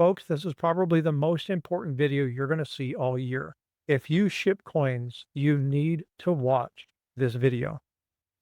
Folks, this is probably the most important video you're going to see all year. If you ship coins, you need to watch this video.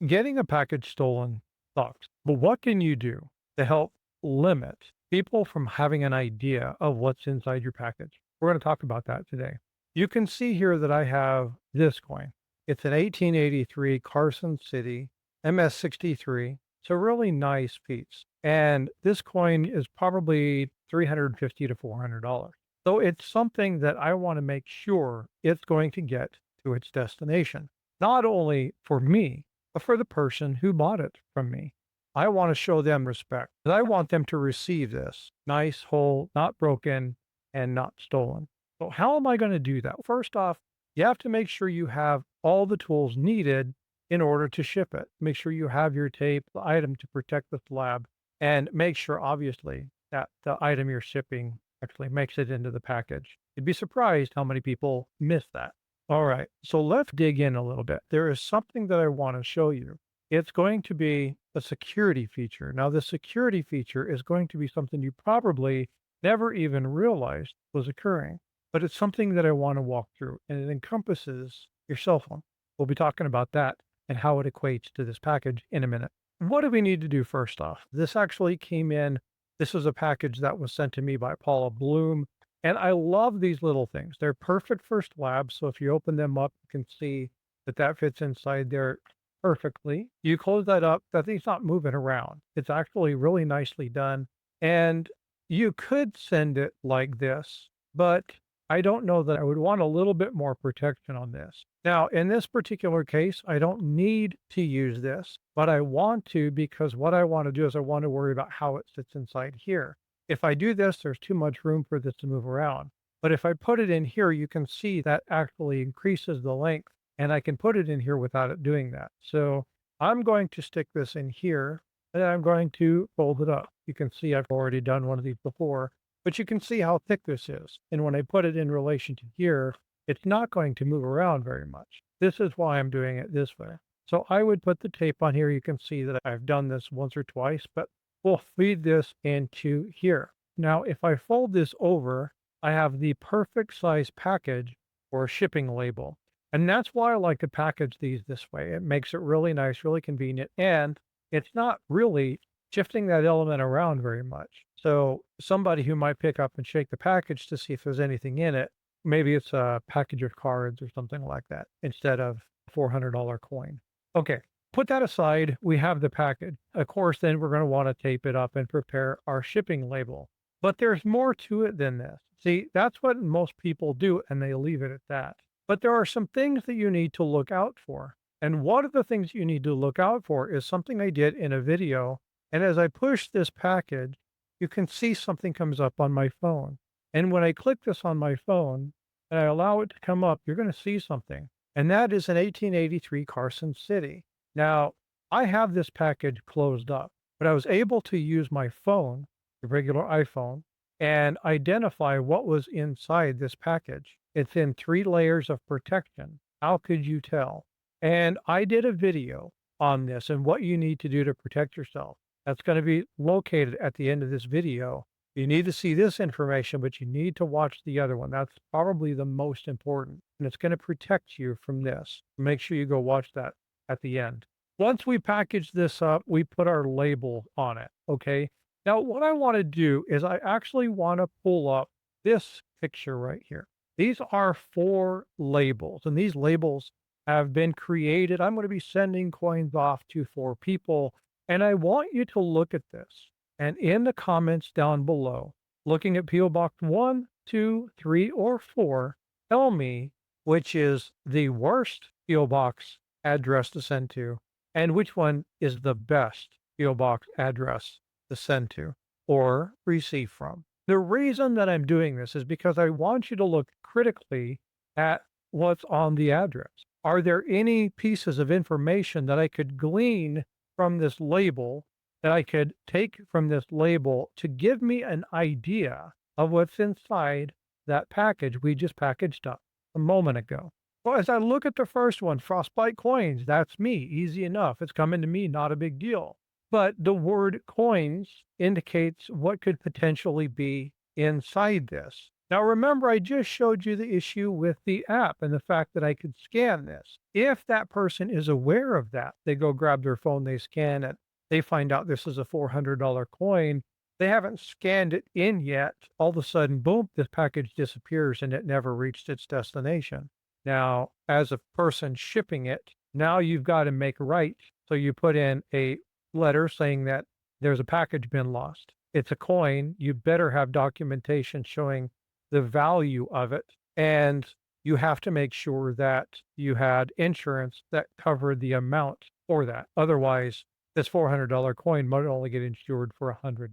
Getting a package stolen sucks, but what can you do to help limit people from having an idea of what's inside your package? We're going to talk about that today. You can see here that I have this coin. It's an 1883 Carson City MS63. It's a really nice piece. And this coin is probably $350 to $400. So it's something that I want to make sure it's going to get to its destination, not only for me, but for the person who bought it from me. I want to show them respect. And I want them to receive this nice, whole, not broken, and not stolen. So how am I going to do that? First off, you have to make sure you have all the tools needed in order to ship it. Make sure you have your tape, the item to protect the slab, and make sure, obviously, that the item you're shipping actually makes it into the package. You'd be surprised how many people miss that. All right, so let's dig in a little bit. There is something that I want to show you. It's going to be a security feature. Now, the security feature is going to be something you probably never even realized was occurring, but it's something that I want to walk through, and it encompasses your cell phone. We'll be talking about that and how it equates to this package in a minute. What do we need to do first off? This actually came in. This is a package that was sent to me by Paula Bloom. And I love these little things. They're perfect for slabs. So if you open them up, you can see that that fits inside there perfectly. You close that up, that thing's not moving around. It's actually really nicely done. And you could send it like this, but I don't know that I would want a little bit more protection on this. Now, in this particular case, I don't need to use this, but I want to because what I want to do is I want to worry about how it sits inside here. If I do this, there's too much room for this to move around. But if I put it in here, you can see that actually increases the length, and I can put it in here without it doing that. So I'm going to stick this in here, and I'm going to fold it up. You can see I've already done one of these before, but you can see how thick this is. And when I put it in relation to here, it's not going to move around very much. This is why I'm doing it this way. So I would put the tape on here. You can see that I've done this once or twice, but we'll feed this into here. Now, if I fold this over, I have the perfect size package for a shipping label. And that's why I like to package these this way. It makes it really nice, really convenient, and it's not really shifting that element around very much. So somebody who might pick up and shake the package to see if there's anything in it, maybe it's a package of cards or something like that instead of a $400 coin. Okay, put that aside. We have the package. Of course, then we're going to want to tape it up and prepare our shipping label. But there's more to it than this. See, that's what most people do, and they leave it at that. But there are some things that you need to look out for. And one of the things you need to look out for is something I did in a video. And as I push this package, you can see something comes up on my phone. And when I click this on my phone and I allow it to come up, you're going to see something. And that is an 1883 Carson City. Now, I have this package closed up, but I was able to use my phone, the regular iPhone, and identify what was inside this package. It's in 3 layers of protection. How could you tell? And I did a video on this and what you need to do to protect yourself. That's going to be located at the end of this video. You need to see this information, but you need to watch the other one. That's probably the most important, and it's going to protect you from this. Make sure you go watch that at the end. Once we package this up, we put our label on it, okay? Now, what I want to do is I actually want to pull up this picture right here. These are 4 labels, and these labels have been created. I'm going to be sending coins off to 4 people, and I want you to look at this. And in the comments down below, looking at P.O. Box 1, 2, 3, or 4, tell me which is the worst P.O. Box address to send to, and which one is the best P.O. Box address to send to or receive from. The reason that I'm doing this is because I want you to look critically at what's on the address. Are there any pieces of information that I could glean from this label, that I could take from this label to give me an idea of what's inside that package we just packaged up a moment ago? Well, as I look at the first one, Frostbyte coins, that's me, easy enough. It's coming to me, not a big deal. But the word coins indicates what could potentially be inside this. Now, remember, I just showed you the issue with the app and the fact that I could scan this. If that person is aware of that, they go grab their phone, they scan it, they find out this is a $400 coin. They haven't scanned it in yet. All of a sudden, boom, this package disappears and it never reached its destination. Now, as a person shipping it, now you've got to make right. So you put in a letter saying that there's a package been lost. It's a coin. You better have documentation showing the value of it. And you have to make sure that you had insurance that covered the amount for that. Otherwise, this $400 coin might only get insured for $100.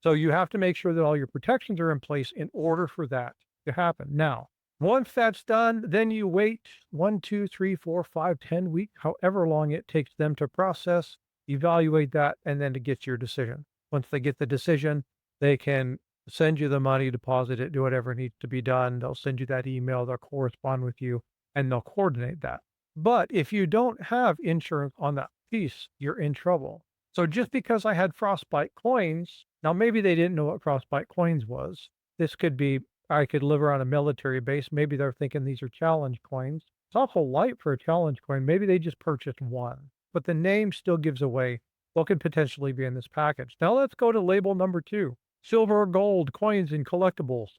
So you have to make sure that all your protections are in place in order for that to happen. Now, once that's done, then you wait 1, 2, 3, 4, 5, 10 weeks, however long it takes them to process, evaluate that, and then to get your decision. Once they get the decision, they can send you the money, deposit it, do whatever needs to be done. They'll send you that email, they'll correspond with you, and they'll coordinate that. But if you don't have insurance on that piece, you're in trouble. So just because I had Frostbyte coins, now maybe they didn't know what Frostbyte coins was. This could be I could live around a military base. Maybe they're thinking these are challenge coins. It's awful light for a challenge coin. Maybe they just purchased one, but the name still gives away what could potentially be in this package. Now let's go to label number 2. Silver or gold coins and collectibles.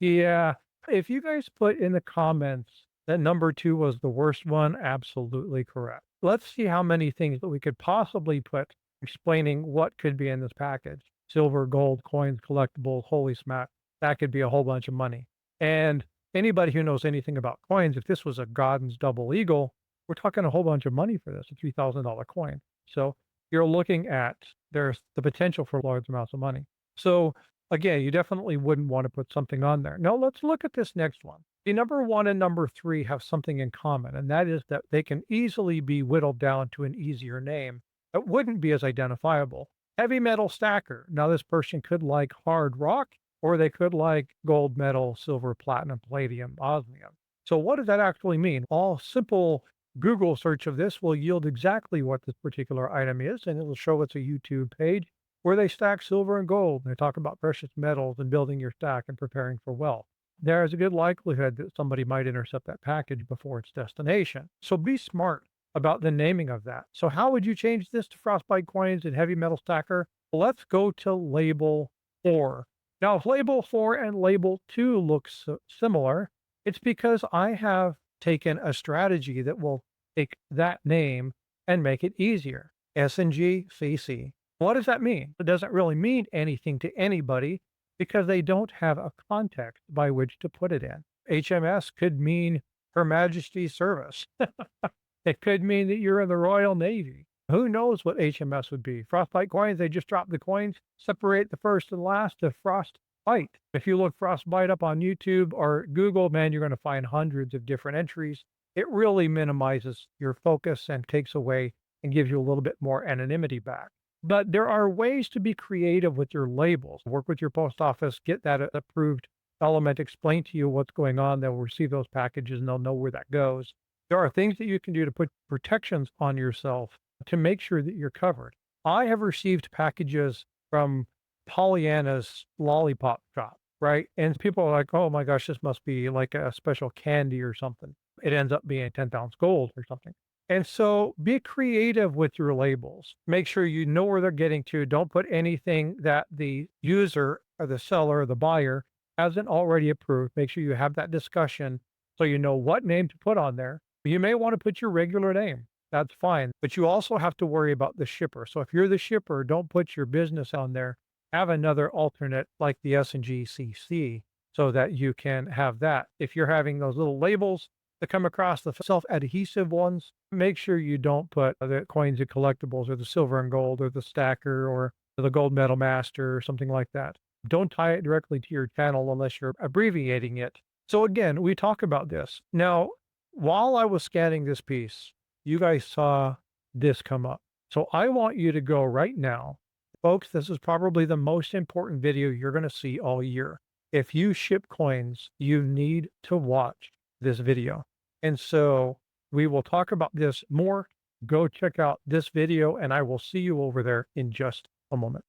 Yeah. If you guys put in the comments that number 2 was the worst one, absolutely correct. Let's see how many things that we could possibly put explaining what could be in this package. Silver, gold, coins, collectibles, holy smack. That could be a whole bunch of money. And anybody who knows anything about coins, if this was a Godden's double eagle, we're talking a whole bunch of money for this, a $3,000 coin. So you're looking at there's the potential for large amounts of money. So again, you definitely wouldn't want to put something on there. Now let's look at this next one. The number 1 and number 3 have something in common, and that is that they can easily be whittled down to an easier name that wouldn't be as identifiable. Heavy metal stacker. Now this person could like hard rock, or they could like gold, metal, silver, platinum, palladium, osmium. So what does that actually mean? All simple Google search of this will yield exactly what this particular item is, and it will show it's a YouTube page where they stack silver and gold. And they talk about precious metals and building your stack and preparing for wealth. There is a good likelihood that somebody might intercept that package before its destination. So be smart about the naming of that. So how would you change this to Frostbite coins and heavy metal stacker? Let's go to label 4. Now, if label 4 and label 2 look similar, it's because I have taken a strategy that will take that name and make it easier. S&G CC. What does that mean? It doesn't really mean anything to anybody because they don't have a context by which to put it in. HMS could mean Her Majesty's Service. It could mean that you're in the Royal Navy. Who knows what HMS would be? Frostbite coins, they just drop the coins, separate the first and last to Frostbite. If you look Frostbite up on YouTube or Google, man, you're going to find hundreds of different entries. It really minimizes your focus and takes away and gives you a little bit more anonymity back. But there are ways to be creative with your labels. Work with your post office, get that approved element, explain to you what's going on. They'll receive those packages and they'll know where that goes. There are things that you can do to put protections on yourself to make sure that you're covered. I have received packages from Pollyanna's lollipop shop, right? And people are like, oh my gosh, this must be like a special candy or something. It ends up being 10 pounds gold or something. And so be creative with your labels. Make sure you know where they're getting to. Don't put anything that the user or the seller or the buyer hasn't already approved. Make sure you have that discussion so you know what name to put on there. You may want to put your regular name. That's fine. But you also have to worry about the shipper. So if you're the shipper, don't put your business on there. Have another alternate like the S&G CC so that you can have that. If you're having those little labels that come across, the self-adhesive ones, make sure you don't put the coins and collectibles or the silver and gold or the stacker or the gold medal master or something like that. Don't tie it directly to your channel unless you're abbreviating it. So again, we talk about this. Now, while I was scanning this piece, you guys saw this come up. So I want you to go right now. Folks, this is probably the most important video you're going to see all year. If you ship coins, you need to watch this video. And so we will talk about this more. Go check out this video, and I will see you over there in just a moment.